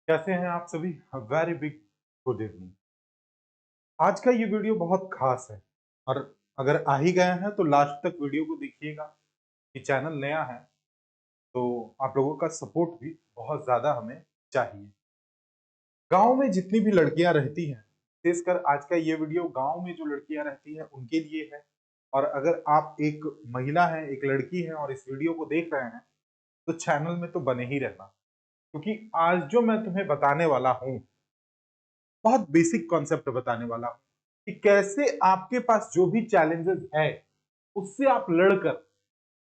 कैसे हैं आप सभी? Very big good evening. आज का ये वीडियो बहुत खास है और अगर आ ही गए हैं तो लास्ट तक वीडियो को देखिएगा। ये चैनल नया है तो आप लोगों का सपोर्ट भी बहुत ज्यादा हमें चाहिए। गांव में जितनी भी लड़कियां रहती हैं, विशेषकर आज का ये वीडियो गांव में जो लड़कियां रहती हैं उनके लिए है। और अगर आप एक महिला हैं, एक लड़की हैं और इस वीडियो को देख रहे हैं तो चैनल में तो बने ही रहना, क्योंकि आज जो मैं तुम्हें बताने वाला हूं बहुत बेसिक कॉन्सेप्ट बताने वाला हूं कि कैसे आपके पास जो भी चैलेंजेस है उससे आप लड़कर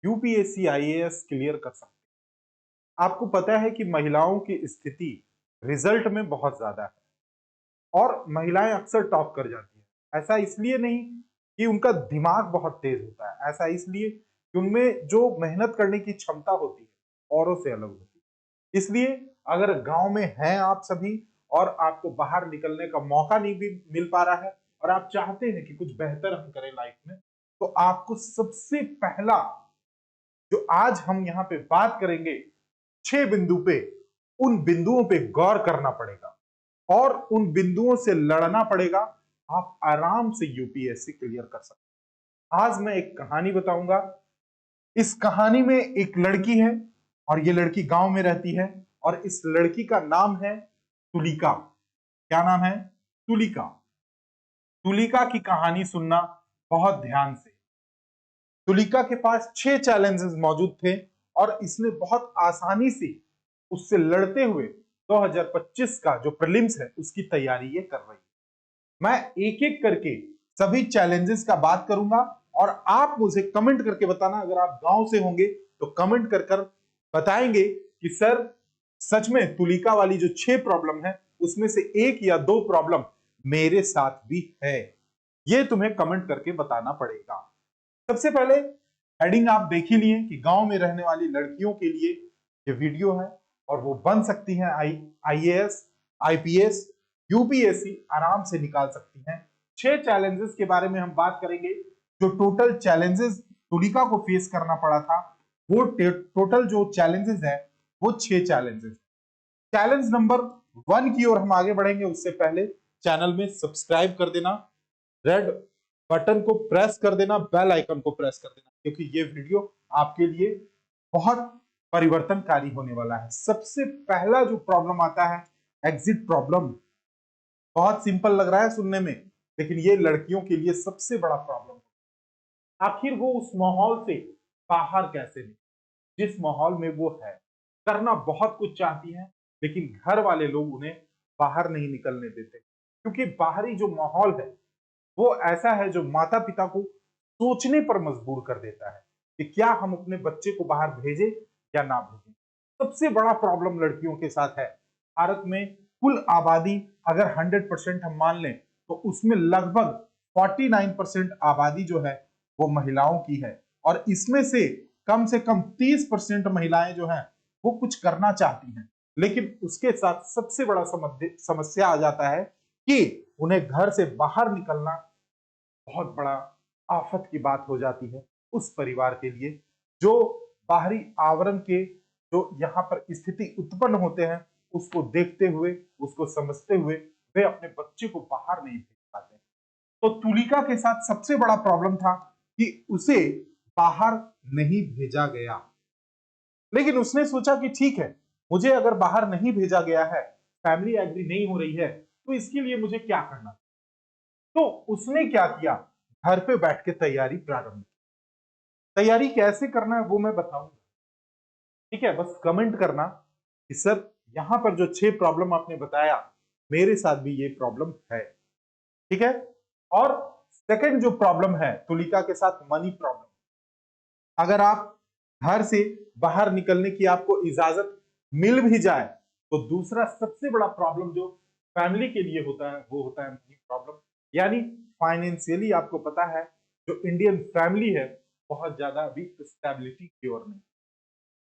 यूपीएससी आईएएस क्लियर कर सकते हैं। आपको पता है कि महिलाओं की स्थिति रिजल्ट में बहुत ज्यादा है और महिलाएं अक्सर टॉप कर जाती हैं। ऐसा इसलिए नहीं कि उनका दिमाग बहुत तेज होता है, ऐसा इसलिए कि उनमें जो मेहनत करने की क्षमता होती है औरों से अलग होती है। इसलिए अगर गांव में हैं आप सभी और आपको बाहर निकलने का मौका नहीं भी मिल पा रहा है और आप चाहते हैं कि कुछ बेहतर हम करें लाइफ में, तो आपको सबसे पहला जो आज हम यहाँ पे बात करेंगे 6 बिंदु पे, उन बिंदुओं पे गौर करना पड़ेगा और उन बिंदुओं से लड़ना पड़ेगा। आप आराम से यूपीएससी क्लियर कर सकते हैं। आज मैं एक कहानी बताऊंगा। इस कहानी में एक लड़की है और ये लड़की गांव में रहती है और इस लड़की का नाम है तुलिका। क्या नाम है? तुलिका। तुलिका की कहानी सुनना बहुत ध्यान से। तुलिका के पास 6 चैलेंजेस मौजूद थे और इसने बहुत आसानी से उससे लड़ते हुए 2025 का जो प्रीलिम्स है उसकी तैयारी ये कर रही है। मैं एक एक करके सभी चैलेंजेस का बात करूंगा और आप मुझे कमेंट करके बताना। अगर आप गांव से होंगे तो कमेंट कर कर बताएंगे कि सर सच में तुलिका वाली जो 6 प्रॉब्लम है उसमें से एक या दो प्रॉब्लम मेरे साथ भी है। ये तुम्हें कमेंट करके बताना पड़ेगा। सबसे पहले हेडिंग आप देख ही लिए कि गांव में रहने वाली लड़कियों के लिए ये वीडियो है और वो बन सकती हैं आईएएस, आईपीएस, यूपीएससी आराम से निकाल सकती हैं। 6 चैलेंजेस के बारे में हम बात करेंगे। जो टोटल चैलेंजेस तुलिका को फेस करना पड़ा था, वो टोटल जो चैलेंजेस है वो 6 चैलेंजेस। चैलेंज नंबर 1 की ओर हम आगे बढ़ेंगे उससे पहले चैनल में सब्सक्राइब कर देना, रेड बटन को प्रेस कर देना, बेल आइकन को प्रेस कर देना, क्योंकि ये वीडियो आपके लिए बहुत परिवर्तनकारी होने वाला है। सबसे पहला जो प्रॉब्लम आता है एग्जिट प्रॉब्लम। बहुत सिंपल लग रहा है सुनने में, लेकिन ये लड़कियों के लिए सबसे बड़ा प्रॉब्लम। आखिर वो उस माहौल से बाहर कैसे निकले जिस माहौल में वो है। करना बहुत कुछ चाहती हैं लेकिन घर वाले लोग उन्हें बाहर नहीं निकलने देते, क्योंकि बाहरी जो माहौल है वो ऐसा है जो माता पिता को सोचने पर मजबूर कर देता है कि क्या हम अपने बच्चे को बाहर भेजें या ना भेजें। सबसे बड़ा प्रॉब्लम लड़कियों के साथ है। भारत में कुल आबादी अगर 100% हम मान लें तो उसमें लगभग 49% आबादी जो है वो महिलाओं की है और इसमें से कम 30% महिलाएं जो हैं वो कुछ करना चाहती हैं, लेकिन उसके साथ सबसे बड़ा समस्या आ जाता है कि उन्हें घर से बाहर निकलना बहुत बड़ा आफत की बात हो जाती है उस परिवार के लिए। जो बाहरी आवरण के जो यहाँ पर स्थिति उत्पन्न होते हैं उसको देखते हुए, उसको समझते हुए वे अपने बच्चे को बाहर नहीं भेज पाते। तो तुलिका के साथ सबसे बड़ा प्रॉब्लम था कि उसे बाहर नहीं भेजा गया, लेकिन उसने सोचा कि ठीक है, मुझे अगर बाहर नहीं भेजा गया है, फैमिली एग्री नहीं हो रही है, तो इसके लिए मुझे क्या करना। तो उसने क्या किया, घर पे बैठ के तैयारी प्रारंभ की। तैयारी कैसे करना है वो मैं बताऊंगा, ठीक है? बस कमेंट करना कि सर यहां पर जो 6 प्रॉब्लम आपने बताया मेरे साथ भी ये प्रॉब्लम है, ठीक है? और सेकंड जो प्रॉब्लम है तुलिका के साथ, मनी प्रॉब्लम। अगर आप घर से बाहर निकलने की आपको इजाजत मिल भी जाए तो दूसरा सबसे बड़ा प्रॉब्लम जो फैमिली के लिए होता है वो होता है मनी प्रॉब्लम। यानी फाइनेंशियली आपको पता है जो इंडियन फैमिली है बहुत ज्यादा अभी स्टेबिलिटी की ओर नहीं।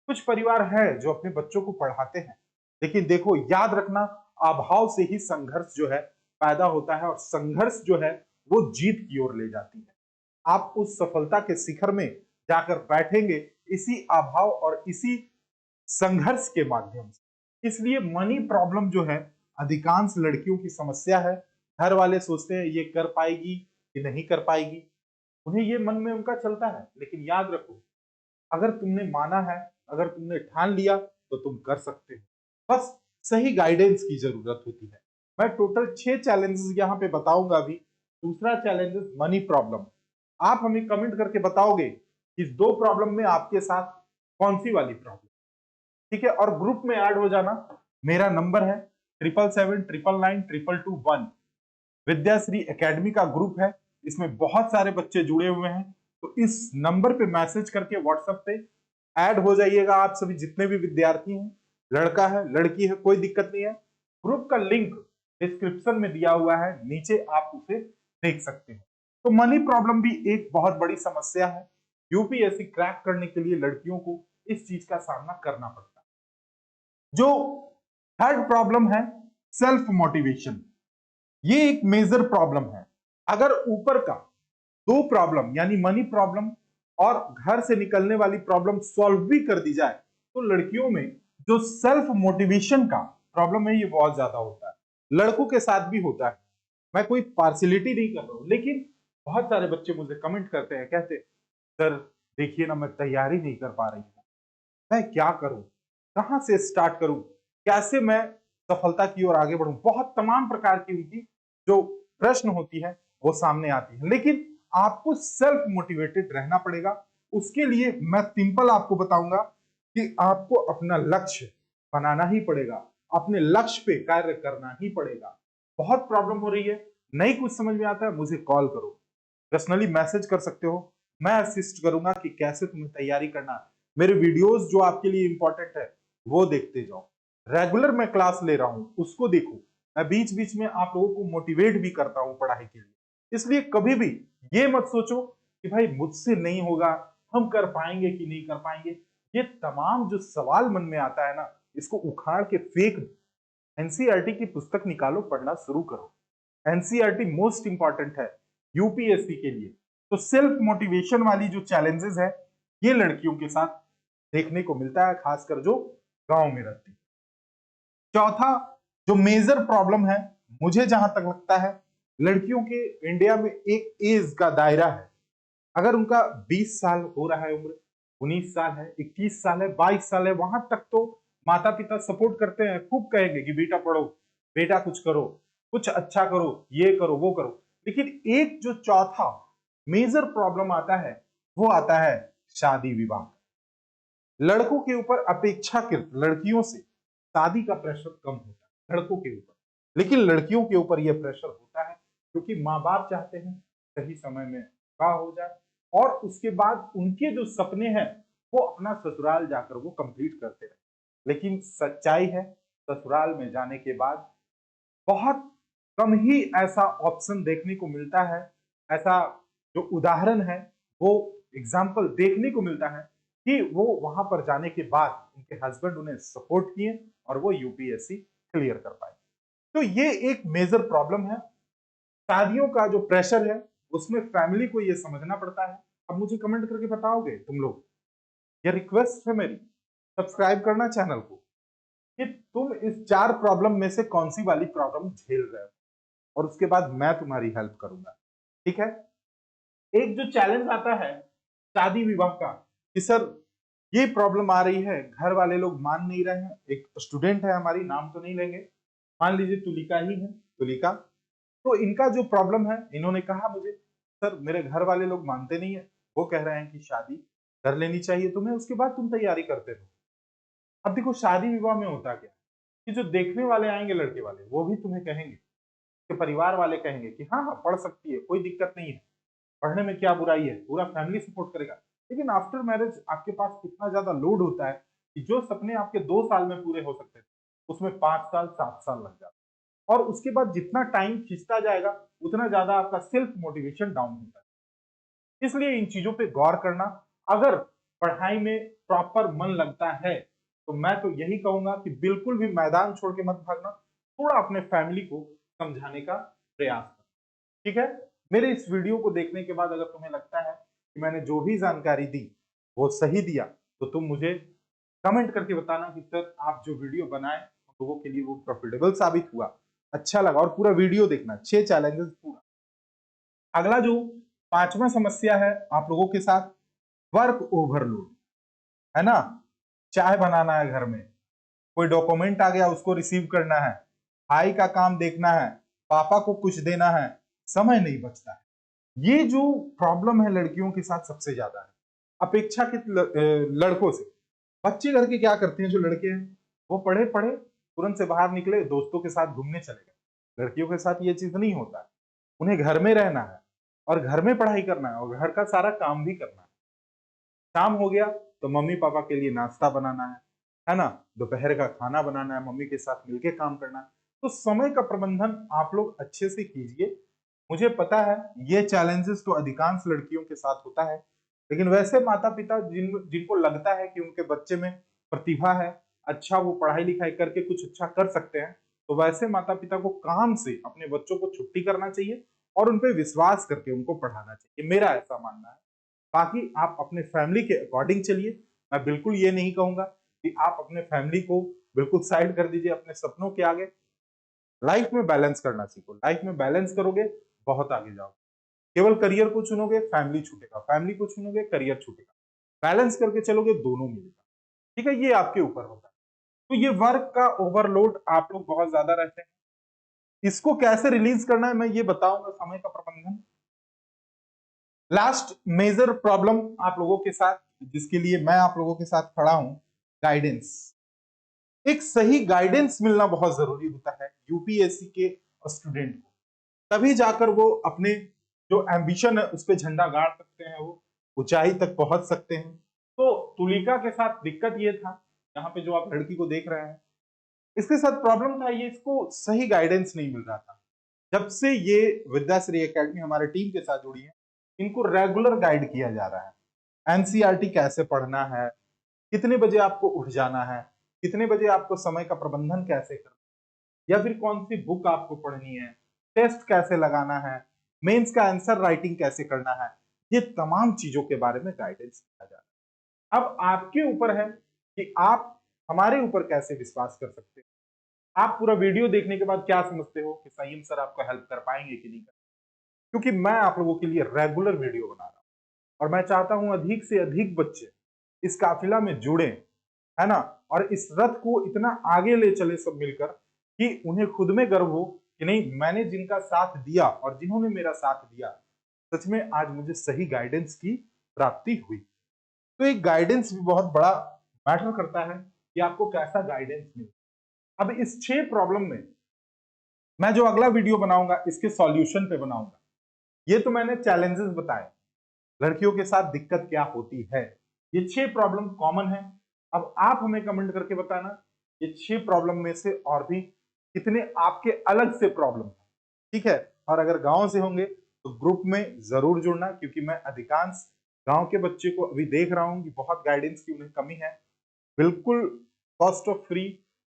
कुछ परिवार है जो अपने बच्चों को पढ़ाते हैं, लेकिन देखो याद रखना, अभाव से ही संघर्ष जो है पैदा होता है और संघर्ष जो है वो जीत की ओर ले जाती है। आप उस सफलता के शिखर में जाकर बैठेंगे इसी अभाव और इसी संघर्ष के माध्यम से। इसलिए मनी प्रॉब्लम जो है अधिकांश लड़कियों की समस्या है। घर वाले सोचते हैं ये कर पाएगी कि नहीं कर पाएगी, उन्हें ये मन में उनका चलता है। लेकिन याद रखो, अगर तुमने माना है, अगर तुमने ठान लिया तो तुम कर सकते हो। बस सही गाइडेंस की जरूरत होती है। मैं टोटल 6 चैलेंजेस यहाँ पे बताऊंगा अभी। दूसरा चैलेंज मनी प्रॉब्लम। आप हमें कमेंट करके बताओगे कि इस 2 प्रॉब्लम में आपके साथ कौन सी वाली प्रॉब्लम, ठीक है। और ग्रुप में ऐड हो जाना। मेरा नंबर है 7779992221। विद्याश्री एकेडमी का ग्रुप है, इसमें बहुत सारे बच्चे जुड़े हुए हैं। तो इस नंबर पे मैसेज करके व्हाट्सएप पे ऐड हो जाइएगा। आप सभी जितने भी विद्यार्थी हैं, लड़का है लड़की है कोई दिक्कत नहीं है। ग्रुप का लिंक डिस्क्रिप्शन में दिया हुआ है, नीचे आप उसे देख सकते हैं। तो मनी प्रॉब्लम भी एक बहुत बड़ी समस्या है। यूपीएससी क्रैक करने के लिए लड़कियों को इस चीज का सामना करना पड़ता है। जो थर्ड प्रॉब्लम है सेल्फ मोटिवेशन, ये एक मेजर प्रॉब्लम है। अगर ऊपर का 2 प्रॉब्लम यानी मनी प्रॉब्लम और घर से निकलने वाली प्रॉब्लम सॉल्व भी कर दी जाए तो लड़कियों में जो सेल्फ मोटिवेशन का प्रॉब्लम है ये बहुत ज्यादा होता है। लड़कों के साथ भी होता है। मैं कोई पार्शियलिटी नहीं कर रहा हूं, लेकिन बहुत सारे बच्चे मुझे कमेंट करते हैं, कहते सर देखिए ना मैं तैयारी नहीं कर पा रही हूँ, मैं क्या करूं, कहां से स्टार्ट करूं, कैसे मैं सफलता की ओर आगे बढ़ूं। बहुत तमाम प्रकार की उनकी जो प्रश्न होती है वो सामने आती है। लेकिन आपको सेल्फ मोटिवेटेड रहना पड़ेगा। उसके लिए मैं सिंपल आपको बताऊंगा कि आपको अपना लक्ष्य बनाना ही पड़ेगा, अपने लक्ष्य पे कार्य करना ही पड़ेगा। बहुत प्रॉब्लम हो रही है, नहीं कुछ समझ में आता है, मुझे कॉल करो, पर्सनली मैसेज कर सकते हो। मैं असिस्ट करूंगा कि कैसे तुम्हें तैयारी करना है। मेरे वीडियोस जो आपके लिए इंपॉर्टेंट है वो देखते जाओ। रेगुलर मैं क्लास ले रहा हूं उसको देखो। मैं बीच बीच में आप लोगों को मोटिवेट भी करता हूं पढ़ाई के लिए। इसलिए कभी भी ये मत सोचो कि भाई मुझसे नहीं होगा, हम कर पाएंगे कि नहीं कर पाएंगे। ये तमाम जो सवाल मन में आता है ना, इसको उखाड़ के फेंक दो। एनसीईआरटी की पुस्तक निकालो, पढ़ना शुरू करो। एनसीईआरटी मोस्ट इंपॉर्टेंट है यूपीएससी के लिए। तो सेल्फ मोटिवेशन वाली जो चैलेंजेस है ये लड़कियों के साथ देखने को मिलता है, खासकर जो गांव में रहती है। चौथा जो मेजर प्रॉब्लम है, मुझे जहां तक लगता है, लड़कियों के इंडिया में एक एज का दायरा है। अगर उनका 20 साल हो रहा है उम्र, 19 साल है, 21 साल है, 22 साल है, वहां तक तो माता पिता सपोर्ट करते हैं, खूब कहेंगे कि बेटा पढ़ो, बेटा कुछ करो, कुछ अच्छा करो, ये करो वो करो। लेकिन एक जो चौथा मेजर प्रॉब्लम आता है वो आता है शादी विवाह। लड़कों के ऊपर अपेक्षाकृत लड़कियों से शादी का प्रेशर कम होता है लड़कों के ऊपर, लेकिन लड़कियों के ऊपर यह प्रेशर होता है क्योंकि माँ बाप चाहते हैं सही समय में विवाह हो जाए और उसके बाद उनके जो सपने हैं वो अपना ससुराल जाकर वो कंप्लीट करते रहे। लेकिन सच्चाई है, ससुराल में जाने के बाद बहुत कम ही ऐसा ऑप्शन देखने को मिलता है, ऐसा जो उदाहरण है वो एग्जाम्पल देखने को मिलता है कि वो वहां पर जाने के बाद उनके हस्बैंड उन्हें सपोर्ट किए और वो यूपीएससी क्लियर कर पाए। तो ये एक मेजर प्रॉब्लम है। शादियों का जो प्रेशर है उसमें फैमिली को ये समझना पड़ता है। अब मुझे कमेंट करके बताओगे तुम लोग, ये रिक्वेस्ट है मेरी, सब्सक्राइब करना चैनल को, कि तुम इस 4 प्रॉब्लम में से कौन सी वाली प्रॉब्लम झेल रहे हो और उसके बाद मैं तुम्हारी हेल्प करूंगा। ठीक है। एक जो चैलेंज आता है शादी विवाह का कि सर ये प्रॉब्लम आ रही है, घर वाले लोग मान नहीं रहे हैं। एक स्टूडेंट है हमारी, नाम तो नहीं लेंगे, मान लीजिए तुलिका ही है, तुलिका। तो इनका जो प्रॉब्लम है, इन्होंने कहा मुझे सर मेरे घर वाले लोग मानते नहीं है, वो कह रहे हैं कि शादी कर लेनी चाहिए तुम्हें, उसके बाद तुम तैयारी करते रहो। अब देखो शादी विवाह में होता क्या कि जो देखने वाले आएंगे लड़के वाले वो भी तुम्हें कहेंगे, कि परिवार वाले कहेंगे कि हाँ हाँ पढ़ सकती है, कोई दिक्कत नहीं है, पढ़ने में क्या बुराई है, पूरा फैमिली सपोर्ट करेगा। लेकिन आफ्टर मैरिज आपके पास कितना ज्यादा लोड होता है कि जो सपने आपके 2 साल में पूरे हो सकते थे उसमें 5 साल 7 साल लग जाते हैं। और उसके बाद जितना टाइम खिंचता जाएगा उतना ज्यादा आपका सेल्फ मोटिवेशन डाउन होता है। इसलिए इन चीजों पे गौर करना। अगर पढ़ाई में प्रॉपर मन लगता है तो मैं तो यही कहूंगा कि बिल्कुल भी मैदान छोड़ के मत भागना, थोड़ा अपने फैमिली को समझाने का प्रयास करना। ठीक है। मेरे इस वीडियो को देखने के बाद अगर तुम्हें लगता है कि मैंने जो भी जानकारी दी वो सही दिया तो तुम मुझे कमेंट करके बताना कि सर आप जो वीडियो बनाए लोगों के लिए वो प्रॉफिटेबल साबित हुआ, अच्छा लगा, और पूरा वीडियो देखना, 6 चैलेंजेस पूरा। अगला जो 5वां समस्या है आप लोगों के साथ, वर्क ओवरलोड, है ना। चाय बनाना है घर में, कोई डॉक्यूमेंट आ गया उसको रिसीव करना है, भाई का काम देखना है, पापा को कुछ देना है, समय नहीं बचता है। ये जो प्रॉब्लम है लड़कियों के साथ सबसे ज्यादा है अपेक्षाकृत लड़कों से। बच्चे घर के क्या करते हैं, जो लड़के हैं वो पढ़े पढ़े तुरंत से बाहर निकले, दोस्तों के साथ घूमने चले गए। लड़कियों के साथ ये चीज नहीं होता है, उन्हें घर में रहना है और घर में पढ़ाई करना है और घर का सारा काम भी करना है। शाम हो गया तो मम्मी पापा के लिए नाश्ता बनाना है ना, दोपहर का खाना बनाना है, मम्मी के साथ मिलके काम करना है। तो समय का प्रबंधन आप लोग अच्छे से कीजिए। मुझे पता है ये चैलेंजेस तो अधिकांश लड़कियों के साथ होता है, लेकिन वैसे माता पिता जिनको लगता है कि उनके बच्चे में प्रतिभा है, अच्छा वो पढ़ाई लिखाई करके कुछ अच्छा कर सकते हैं, तो वैसे माता पिता को काम से अपने बच्चों को छुट्टी करना चाहिए और उन पर विश्वास करके उनको पढ़ाना चाहिए, मेरा ऐसा मानना है। बाकी आप अपने फैमिली के अकॉर्डिंग चलिए। मैं बिल्कुल ये नहीं कहूंगा कि आप अपने फैमिली को बिल्कुल साइड कर दीजिए अपने सपनों के आगे। लाइफ में बैलेंस करना सीखो, लाइफ में बैलेंस करोगे बहुत आगे जाओगे। केवल करियर को चुनोगे फैमिली छूटेगा, फैमिली को चुनोगे करियर छूटेगा। बैलेंस करके चलोगे दोनों मिलेगा। ठीक है, ये आपके ऊपर होता है। तो ये वर्क का ओवरलोड आप लोग बहुत ज्यादा रहते हैं, इसको कैसे रिलीज करना है मैं ये बताऊंगा, समय का प्रबंधन। लास्ट मेजर प्रॉब्लम आप लोगों के साथ, जिसके लिए मैं आप लोगों के साथ खड़ा हूं, गाइडेंस। एक सही गाइडेंस मिलना बहुत जरूरी होता है यूपीएससी के स्टूडेंट को, तभी जाकर वो अपने जो एम्बिशन है उस पर झंडा गाड़ सकते हैं, वो ऊंचाई तक पहुंच सकते हैं। तो तुलिका के साथ दिक्कत ये था, यहाँ पे जो आप लड़की को देख रहे हैं, इसके साथ प्रॉब्लम था ये, इसको सही गाइडेंस नहीं मिल रहा था। जब से ये विद्याश्री एकेडमी हमारे टीम के साथ जुड़ी है, इनको रेगुलर गाइड किया जा रहा है। एनसीईआरटी कैसे पढ़ना है, कितने बजे आपको उठ जाना है, कितने बजे आपको समय का प्रबंधन कैसे करना है, या फिर कौन सी बुक आपको पढ़नी है, टेस्ट कैसे लगाना है, मेंस का आंसर राइटिंग कैसे करना है, ये तमाम चीजों के बारे में गाइडेंस दिया जा रहा है। अब आपके ऊपर है कि आप हमारे ऊपर कैसे विश्वास कर सकते हैं। आप पूरा वीडियो देखने के बाद क्या समझते हो कि सहीम सर आपको हेल्प कर पाएंगे कि नहीं कर, क्योंकि मैं आप लोगों के लिए रेगुलर वीडियो बना रहा हूं और मैं चाहता हूं अधिक से अधिक बच्चे इस काफिला में जुड़े, है ना, और इस रथ को इतना आगे ले चले सब मिलकर कि उन्हें खुद में गर्व हो कि नहीं, मैंने जिनका साथ दिया और जिन्होंने मेरा साथ दिया, सच में आज मुझे सही गाइडेंस की प्राप्ति हुई। तो एक गाइडेंस भी बहुत बड़ा मैटर करता है कि आपको कैसा गाइडेंस मिले। अब इस 6 प्रॉब्लम में मैं जो अगला वीडियो बनाऊंगा इसके सॉल्यूशन पे बनाऊंगा। ये तो मैंने चैलेंजेस बताए, लड़कियों के साथ दिक्कत क्या होती है, ये 6 प्रॉब्लम कॉमन है। अब आप हमें कमेंट करके बताना ये 6 प्रॉब्लम में से और भी कितने आपके अलग से प्रॉब्लम है, ठीक है। और अगर गांव से होंगे तो ग्रुप में जरूर जुड़ना, क्योंकि मैं अधिकांश गांव के बच्चे को अभी देख रहा हूं कि बहुत गाइडेंस की उन्हें कमी है। बिल्कुल कॉस्ट ऑफ फ्री,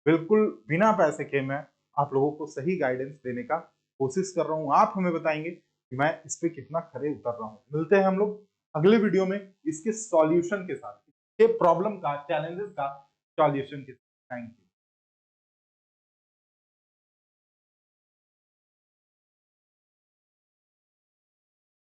बिल्कुल बिना पैसे के मैं आप लोगों को सही गाइडेंस देने का कोशिश कर रहा हूं। आप हमें बताएंगे कि मैं इस पे कितना खरे उतर रहा हूं। मिलते हैं हम लोग अगले वीडियो में इसके सॉल्यूशन के साथ, ये प्रॉब्लम का, चैलेंजेस का सॉल्यूशन के साथ। Thank you.